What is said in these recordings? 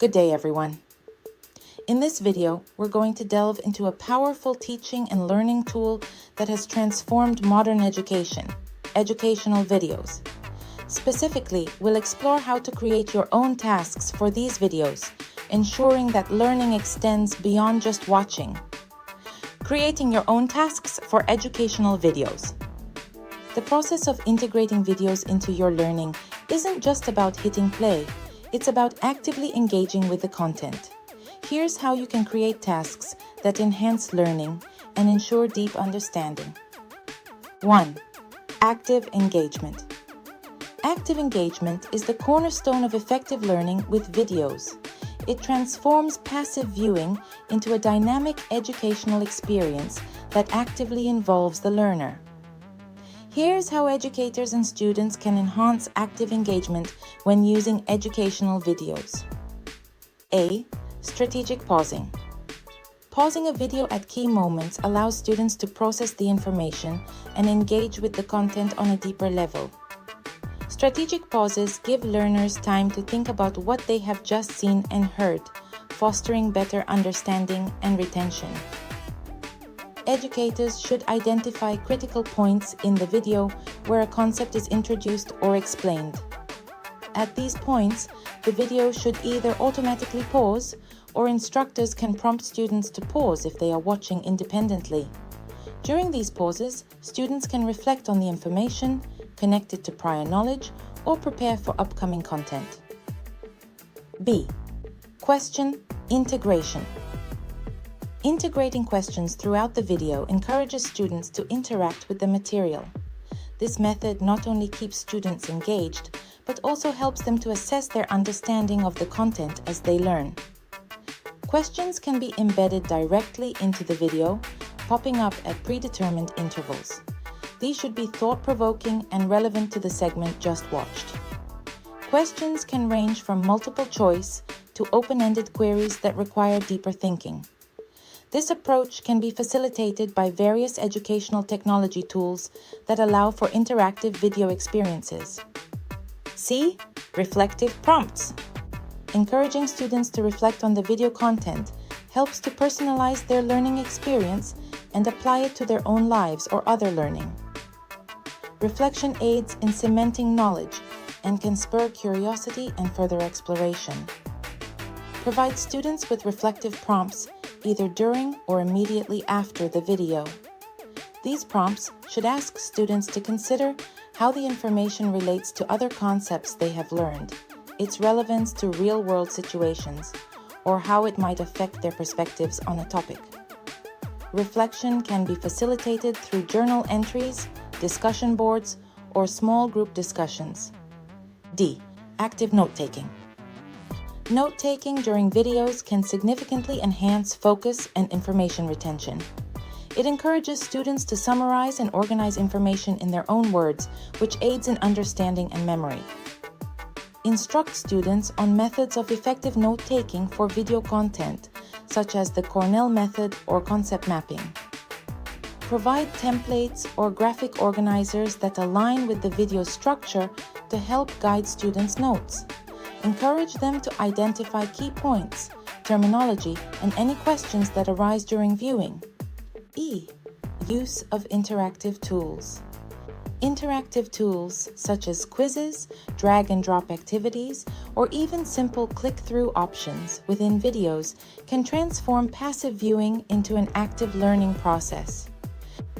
Good day, everyone. In this video, we're going to delve into a powerful teaching and learning tool that has transformed modern education, educational videos. Specifically, we'll explore how to create your own tasks for these videos, ensuring that learning extends beyond just watching. Creating your own tasks for educational videos. The process of integrating videos into your learning isn't just about hitting play. It's about actively engaging with the content. Here's how you can create tasks that enhance learning and ensure deep understanding. 1. Active engagement. Active engagement is the cornerstone of effective learning with videos. It transforms passive viewing into a dynamic educational experience that actively involves the learner. Here's how educators and students can enhance active engagement when using educational videos. A. Strategic pausing. Pausing a video at key moments allows students to process the information and engage with the content on a deeper level. Strategic pauses give learners time to think about what they have just seen and heard, fostering better understanding and retention. Educators should identify critical points in the video where a concept is introduced or explained. At these points, the video should either automatically pause, or instructors can prompt students to pause if they are watching independently. During these pauses, students can reflect on the information, connect it to prior knowledge, or prepare for upcoming content. B. Question integration. Integrating questions throughout the video encourages students to interact with the material. This method not only keeps students engaged, but also helps them to assess their understanding of the content as they learn. Questions can be embedded directly into the video, popping up at predetermined intervals. These should be thought-provoking and relevant to the segment just watched. Questions can range from multiple choice to open-ended queries that require deeper thinking. This approach can be facilitated by various educational technology tools that allow for interactive video experiences. C. Reflective prompts. Encouraging students to reflect on the video content helps to personalize their learning experience and apply it to their own lives or other learning. Reflection aids in cementing knowledge and can spur curiosity and further exploration. Provide students with reflective prompts either during or immediately after the video. These prompts should ask students to consider how the information relates to other concepts they have learned, its relevance to real-world situations, or how it might affect their perspectives on a topic. Reflection can be facilitated through journal entries, discussion boards, or small group discussions. D. Active note-taking. Note-taking during videos can significantly enhance focus and information retention. It encourages students to summarize and organize information in their own words, which aids in understanding and memory. Instruct students on methods of effective note-taking for video content, such as the Cornell method or concept mapping. Provide templates or graphic organizers that align with the video structure to help guide students' notes. Encourage them to identify key points, terminology, and any questions that arise during viewing. E. Use of interactive tools. Interactive tools such as quizzes, drag and drop activities, or even simple click-through options within videos can transform passive viewing into an active learning process.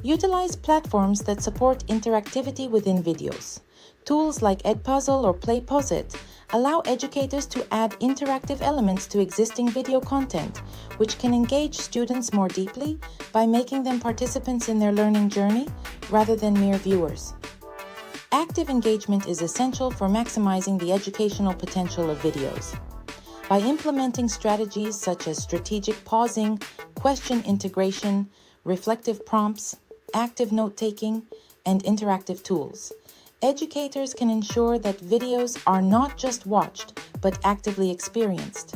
Utilize platforms that support interactivity within videos. Tools like Edpuzzle or PlayPosit allow educators to add interactive elements to existing video content, which can engage students more deeply by making them participants in their learning journey rather than mere viewers. Active engagement is essential for maximizing the educational potential of videos. By implementing strategies such as strategic pausing, question integration, reflective prompts, active note-taking, and interactive tools, educators can ensure that videos are not just watched, but actively experienced.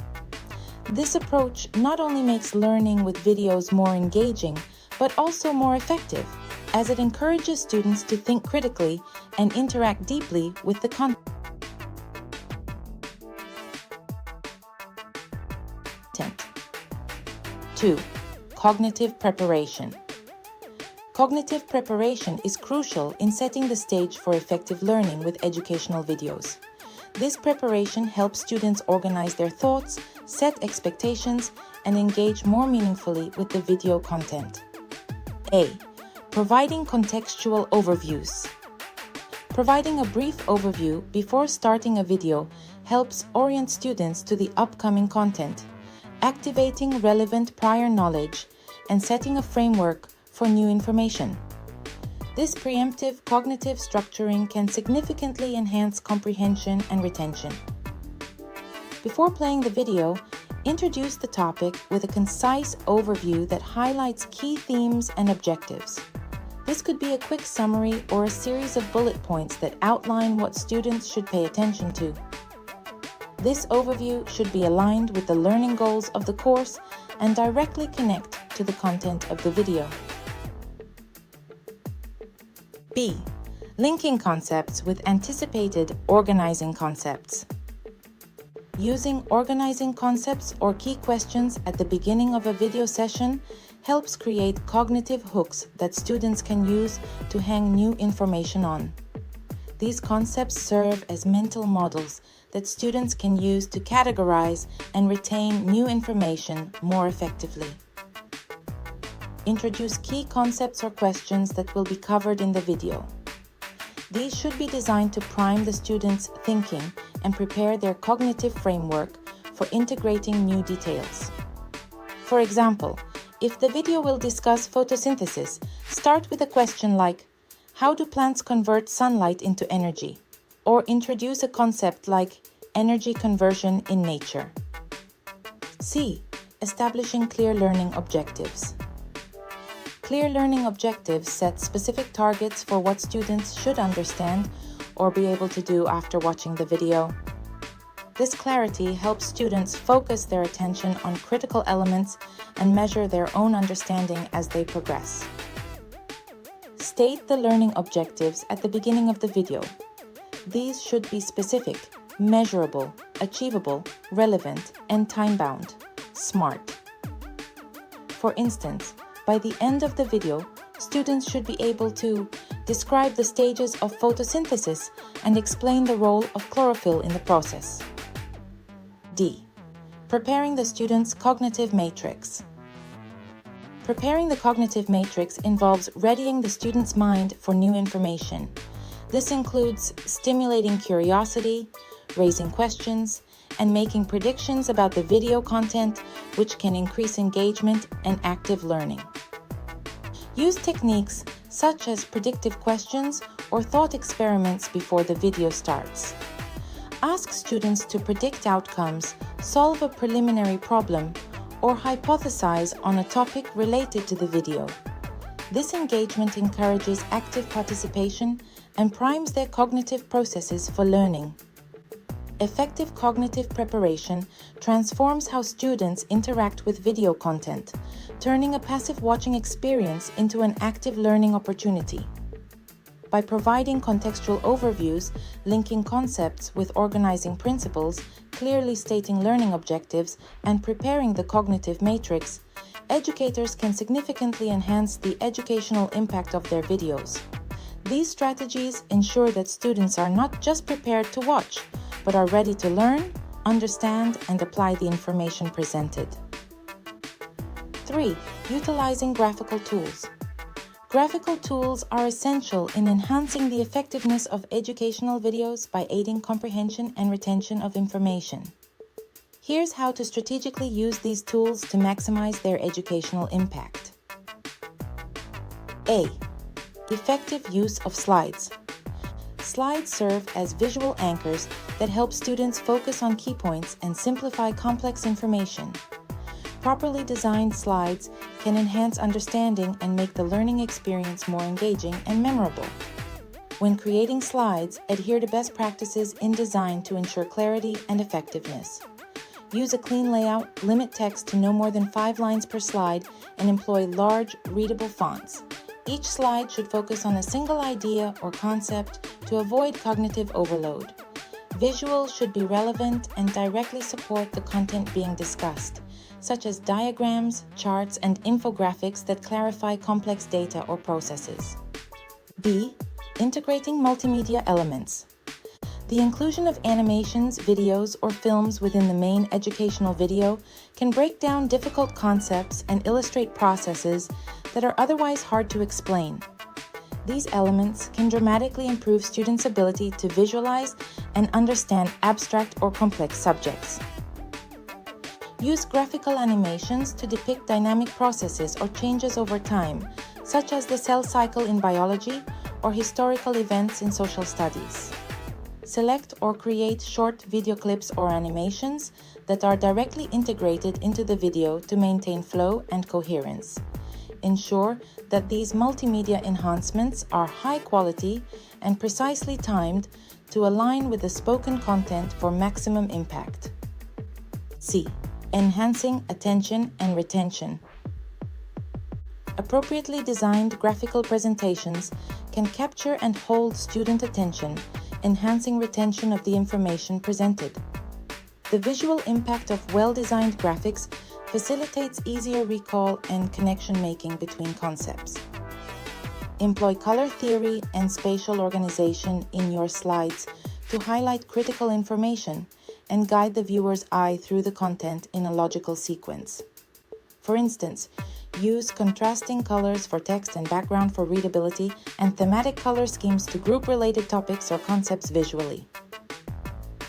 This approach not only makes learning with videos more engaging, but also more effective, as it encourages students to think critically and interact deeply with the content. 2. Cognitive preparation. Cognitive preparation is crucial in setting the stage for effective learning with educational videos. This preparation helps students organize their thoughts, set expectations, and engage more meaningfully with the video content. A. Providing contextual overviews. Providing a brief overview before starting a video helps orient students to the upcoming content, activating relevant prior knowledge, and setting a framework for new information. This preemptive cognitive structuring can significantly enhance comprehension and retention. Before playing the video, introduce the topic with a concise overview that highlights key themes and objectives. This could be a quick summary or a series of bullet points that outline what students should pay attention to. This overview should be aligned with the learning goals of the course and directly connect to the content of the video. B. Linking concepts with anticipated organizing concepts. Using organizing concepts or key questions at the beginning of a video session helps create cognitive hooks that students can use to hang new information on. These concepts serve as mental models that students can use to categorize and retain new information more effectively. Introduce key concepts or questions that will be covered in the video. These should be designed to prime the students' thinking and prepare their cognitive framework for integrating new details. For example, if the video will discuss photosynthesis, start with a question like, how do plants convert sunlight into energy? Or introduce a concept like energy conversion in nature. C. Establishing clear learning objectives. Clear learning objectives set specific targets for what students should understand or be able to do after watching the video. This clarity helps students focus their attention on critical elements and measure their own understanding as they progress. State the learning objectives at the beginning of the video. These should be specific, measurable, achievable, relevant, and time-bound. SMART. For instance, by the end of the video, students should be able to describe the stages of photosynthesis and explain the role of chlorophyll in the process. D. Preparing the student's cognitive matrix. Preparing the cognitive matrix involves readying the student's mind for new information. This includes stimulating curiosity, raising questions, and making predictions about the video content, which can increase engagement and active learning. Use techniques such as predictive questions or thought experiments before the video starts. Ask students to predict outcomes, solve a preliminary problem, or hypothesize on a topic related to the video. This engagement encourages active participation and primes their cognitive processes for learning. Effective cognitive preparation transforms how students interact with video content, turning a passive watching experience into an active learning opportunity. By providing contextual overviews, linking concepts with organizing principles, clearly stating learning objectives, and preparing the cognitive matrix, educators can significantly enhance the educational impact of their videos. These strategies ensure that students are not just prepared to watch, but are ready to learn, understand, and apply the information presented. 3. Utilizing graphical tools. Graphical tools are essential in enhancing the effectiveness of educational videos by aiding comprehension and retention of information. Here's how to strategically use these tools to maximize their educational impact. A. Effective use of slides. Slides serve as visual anchors that help students focus on key points and simplify complex information. Properly designed slides can enhance understanding and make the learning experience more engaging and memorable. When creating slides, adhere to best practices in design to ensure clarity and effectiveness. Use a clean layout, limit text to no more than 5 lines per slide, and employ large, readable fonts. Each slide should focus on a single idea or concept to avoid cognitive overload. Visuals should be relevant and directly support the content being discussed. such as diagrams, charts, and infographics that clarify complex data or processes. B. Integrating multimedia elements. The inclusion of animations, videos, or films within the main educational video can break down difficult concepts and illustrate processes that are otherwise hard to explain. These elements can dramatically improve students' ability to visualize and understand abstract or complex subjects. Use graphical animations to depict dynamic processes or changes over time, such as the cell cycle in biology or historical events in social studies. Select or create short video clips or animations that are directly integrated into the video to maintain flow and coherence. Ensure that these multimedia enhancements are high quality and precisely timed to align with the spoken content for maximum impact. C. Enhancing attention and retention. Appropriately designed graphical presentations can capture and hold student attention, enhancing retention of the information presented. The visual impact of well-designed graphics facilitates easier recall and connection making between concepts. Employ color theory and spatial organization in your slides to highlight critical information and guide the viewer's eye through the content in a logical sequence. For instance, use contrasting colors for text and background for readability and thematic color schemes to group related topics or concepts visually.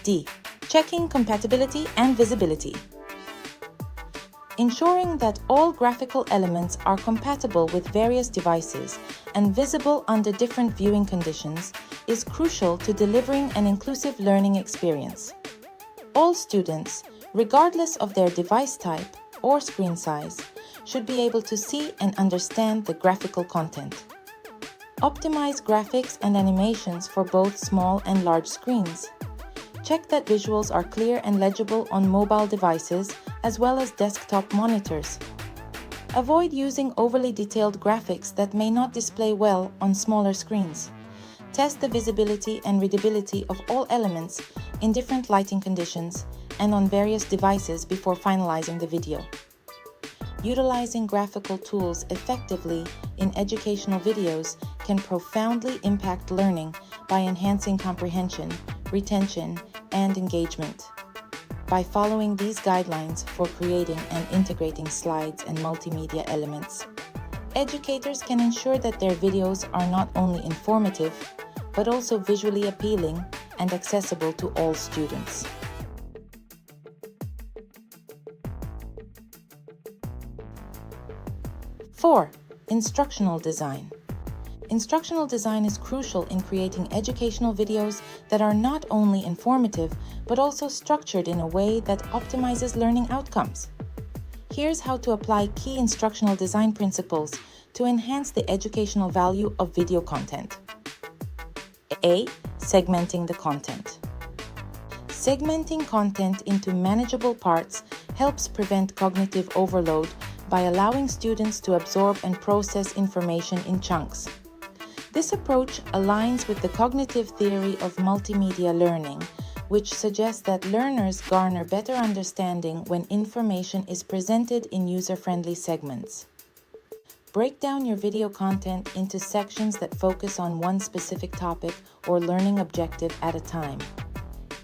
D. Checking compatibility and visibility. Ensuring that all graphical elements are compatible with various devices and visible under different viewing conditions is crucial to delivering an inclusive learning experience. All students, regardless of their device type or screen size, should be able to see and understand the graphical content. Optimize graphics and animations for both small and large screens. Check that visuals are clear and legible on mobile devices as well as desktop monitors. Avoid using overly detailed graphics that may not display well on smaller screens. Test the visibility and readability of all elements in different lighting conditions and on various devices before finalizing the video. Utilizing graphical tools effectively in educational videos can profoundly impact learning by enhancing comprehension, retention, and engagement. By following these guidelines for creating and integrating slides and multimedia elements, educators can ensure that their videos are not only informative, but also visually appealing and accessible to all students. Four. Instructional design. Instructional design is crucial in creating educational videos that are not only informative, but also structured in a way that optimizes learning outcomes. Here's how to apply key instructional design principles to enhance the educational value of video content. A. Segmenting the content. Segmenting content into manageable parts helps prevent cognitive overload by allowing students to absorb and process information in chunks. This approach aligns with the cognitive theory of multimedia learning, which suggests that learners garner better understanding when information is presented in user-friendly segments. Break down your video content into sections that focus on one specific topic or learning objective at a time.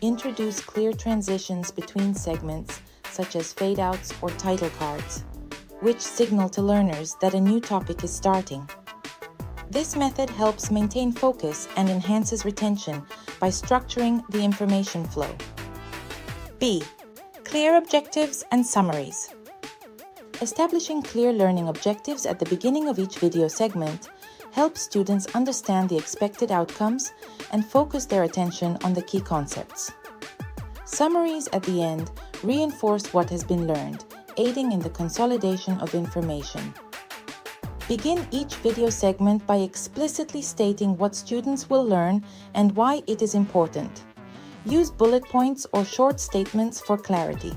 Introduce clear transitions between segments, such as fade-outs or title cards, which signal to learners that a new topic is starting. This method helps maintain focus and enhances retention by structuring the information flow. B. Clear objectives and summaries. Establishing clear learning objectives at the beginning of each video segment helps students understand the expected outcomes and focus their attention on the key concepts. Summaries at the end reinforce what has been learned, aiding in the consolidation of information. Begin each video segment by explicitly stating what students will learn and why it is important. Use bullet points or short statements for clarity.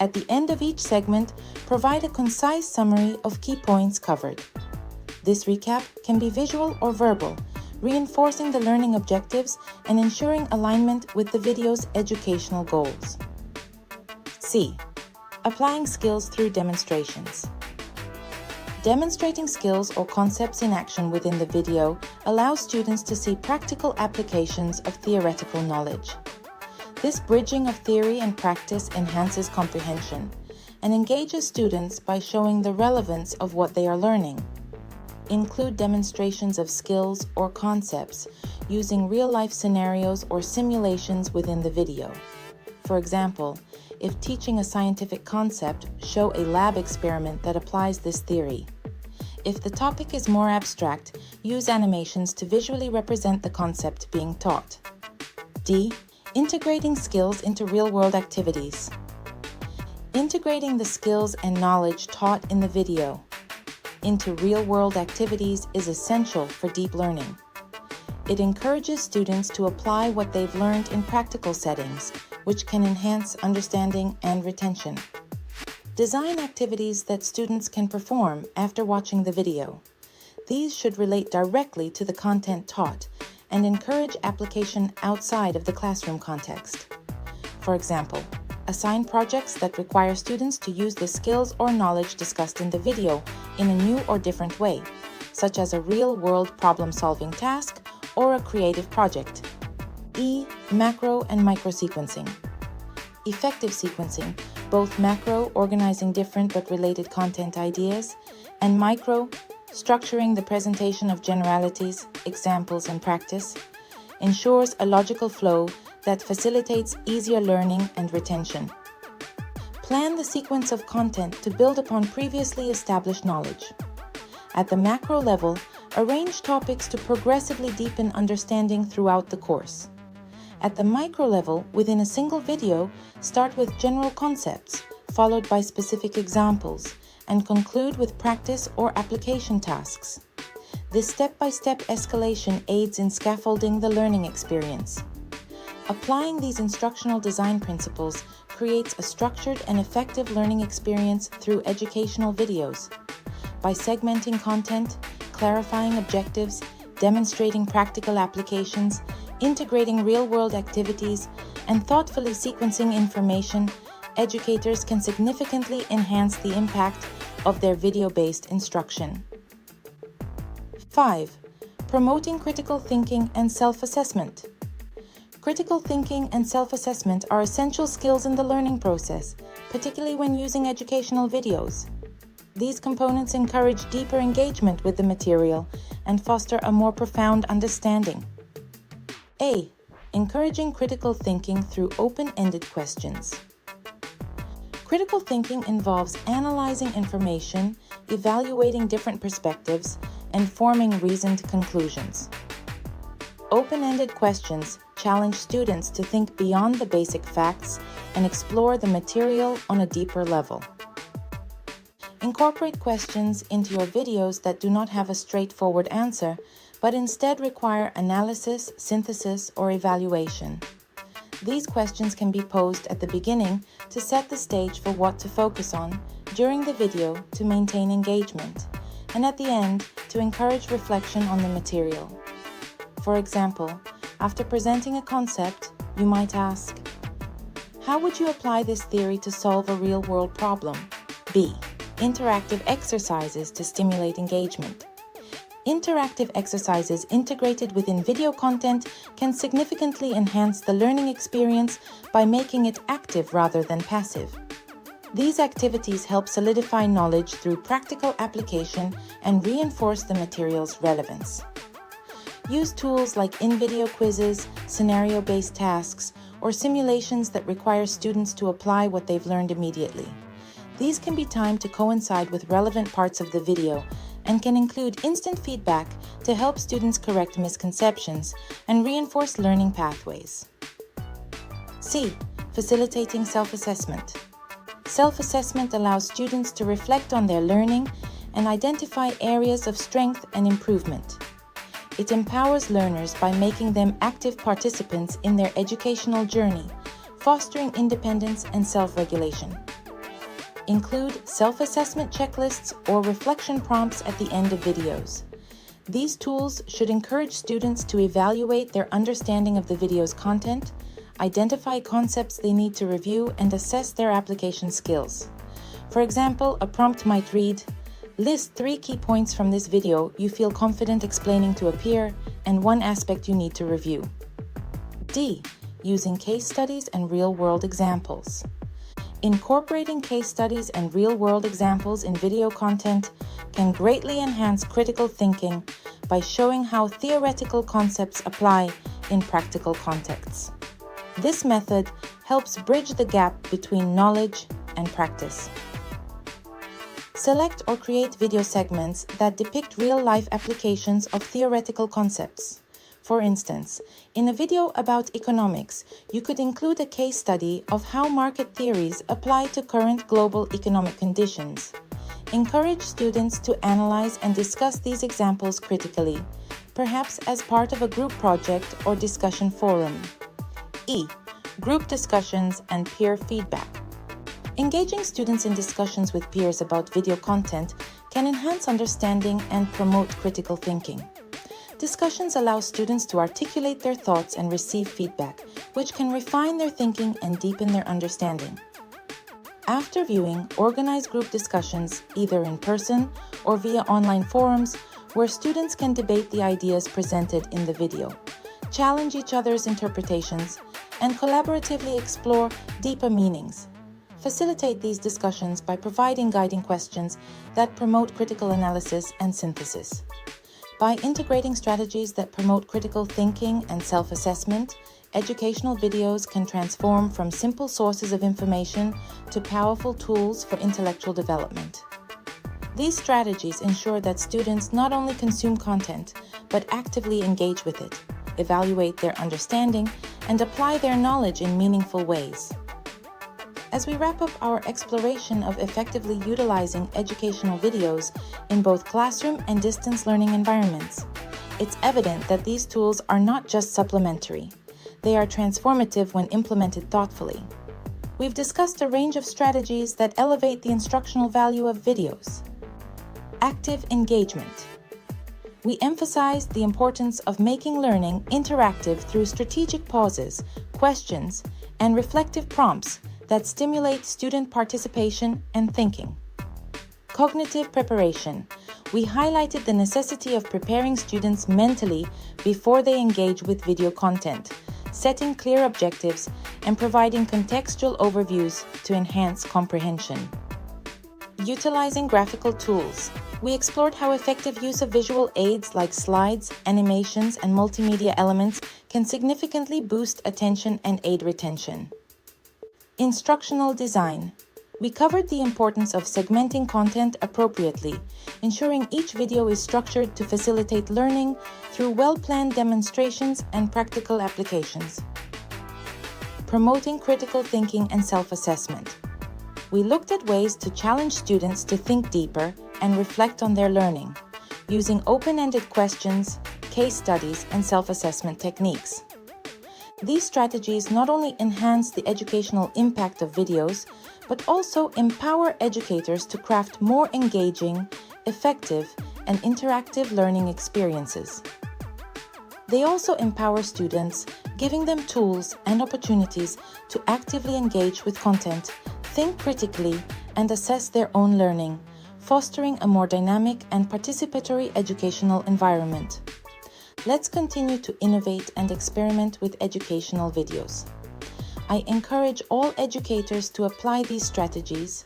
At the end of each segment, provide a concise summary of key points covered. This recap can be visual or verbal, reinforcing the learning objectives and ensuring alignment with the video's educational goals. C. Applying skills through demonstrations. Demonstrating skills or concepts in action within the video allows students to see practical applications of theoretical knowledge. This bridging of theory and practice enhances comprehension and engages students by showing the relevance of what they are learning. Include demonstrations of skills or concepts using real-life scenarios or simulations within the video. For example, if teaching a scientific concept, show a lab experiment that applies this theory. If the topic is more abstract, use animations to visually represent the concept being taught. D. Integrating skills into real-world activities. Integrating the skills and knowledge taught in the video into real-world activities is essential for deep learning. It encourages students to apply what they've learned in practical settings, which can enhance understanding and retention. Design activities that students can perform after watching the video. These should relate directly to the content taught and encourage application outside of the classroom context. For example, assign projects that require students to use the skills or knowledge discussed in the video in a new or different way, such as a real-world problem-solving task or a creative project. E. Macro and micro sequencing. Effective sequencing, both macro, organizing different but related content ideas, and micro, structuring the presentation of generalities, examples, and practice, ensures a logical flow that facilitates easier learning and retention. Plan the sequence of content to build upon previously established knowledge. At the macro level, arrange topics to progressively deepen understanding throughout the course. At the micro level, within a single video, start with general concepts, followed by specific examples, and conclude with practice or application tasks. This step-by-step escalation aids in scaffolding the learning experience. Applying these instructional design principles creates a structured and effective learning experience through educational videos. By segmenting content, clarifying objectives, demonstrating practical applications, integrating real-world activities, and thoughtfully sequencing information, educators can significantly enhance the impact of their video-based instruction. 5. Promoting critical thinking and self-assessment. Critical thinking and self-assessment are essential skills in the learning process, particularly when using educational videos. These components encourage deeper engagement with the material and foster a more profound understanding. A. Encouraging critical thinking through open-ended questions. Critical thinking involves analyzing information, evaluating different perspectives, and forming reasoned conclusions. Open-ended questions challenge students to think beyond the basic facts and explore the material on a deeper level. Incorporate questions into your videos that do not have a straightforward answer, but instead require analysis, synthesis, or evaluation. These questions can be posed at the beginning to set the stage for what to focus on, during the video to maintain engagement, and at the end to encourage reflection on the material. For example, after presenting a concept, you might ask, how would you apply this theory to solve a real-world problem? B. Interactive exercises to stimulate engagement. Interactive exercises integrated within video content can significantly enhance the learning experience by making it active rather than passive. These activities help solidify knowledge through practical application and reinforce the material's relevance. Use tools like in-video quizzes, scenario-based tasks, or simulations that require students to apply what they've learned immediately. These can be timed to coincide with relevant parts of the video and can include instant feedback to help students correct misconceptions and reinforce learning pathways. C. Facilitating self-assessment. Self-assessment allows students to reflect on their learning and identify areas of strength and improvement. It empowers learners by making them active participants in their educational journey, fostering independence and self-regulation. Include self-assessment checklists or reflection prompts at the end of videos. These tools should encourage students to evaluate their understanding of the video's content, identify concepts they need to review, and assess their application skills. For example, a prompt might read, "List 3 key points from this video you feel confident explaining to a peer and 1 aspect you need to review." D. Using case studies and real-world examples. Incorporating case studies and real-world examples in video content can greatly enhance critical thinking by showing how theoretical concepts apply in practical contexts. This method helps bridge the gap between knowledge and practice. Select or create video segments that depict real-life applications of theoretical concepts. For instance, in a video about economics, you could include a case study of how market theories apply to current global economic conditions. Encourage students to analyze and discuss these examples critically, perhaps as part of a group project or discussion forum. E. Group discussions and peer feedback. Engaging students in discussions with peers about video content can enhance understanding and promote critical thinking. Discussions allow students to articulate their thoughts and receive feedback, which can refine their thinking and deepen their understanding. After viewing, organize group discussions either in person or via online forums where students can debate the ideas presented in the video, challenge each other's interpretations, and collaboratively explore deeper meanings. Facilitate these discussions by providing guiding questions that promote critical analysis and synthesis. By integrating strategies that promote critical thinking and self-assessment, educational videos can transform from simple sources of information to powerful tools for intellectual development. These strategies ensure that students not only consume content, but actively engage with it, evaluate their understanding, and apply their knowledge in meaningful ways. As we wrap up our exploration of effectively utilizing educational videos in both classroom and distance learning environments, it's evident that these tools are not just supplementary. They are transformative when implemented thoughtfully. We've discussed a range of strategies that elevate the instructional value of videos. Active engagement. We emphasized the importance of making learning interactive through strategic pauses, questions, and reflective prompts that stimulate student participation and thinking. Cognitive preparation. We highlighted the necessity of preparing students mentally before they engage with video content, setting clear objectives, and providing contextual overviews to enhance comprehension. Utilizing graphical tools. We explored how effective use of visual aids like slides, animations, and multimedia elements can significantly boost attention and aid retention. Instructional design. We covered the importance of segmenting content appropriately, ensuring each video is structured to facilitate learning through well-planned demonstrations and practical applications. Promoting critical thinking and self-assessment. We looked at ways to challenge students to think deeper and reflect on their learning, using open-ended questions, case studies, and self-assessment techniques. These strategies not only enhance the educational impact of videos, but also empower educators to craft more engaging, effective, and interactive learning experiences. They also empower students, giving them tools and opportunities to actively engage with content, think critically, and assess their own learning, fostering a more dynamic and participatory educational environment. Let's continue to innovate and experiment with educational videos. I encourage all educators to apply these strategies,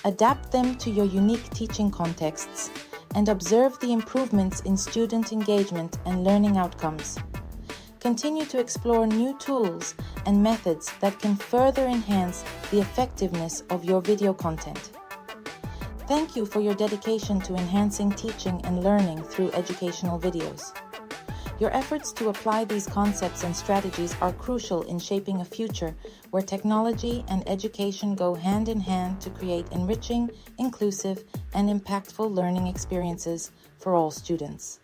adapt them to your unique teaching contexts, and observe the improvements in student engagement and learning outcomes. Continue to explore new tools and methods that can further enhance the effectiveness of your video content. Thank you for your dedication to enhancing teaching and learning through educational videos. Your efforts to apply these concepts and strategies are crucial in shaping a future where technology and education go hand in hand to create enriching, inclusive, and impactful learning experiences for all students.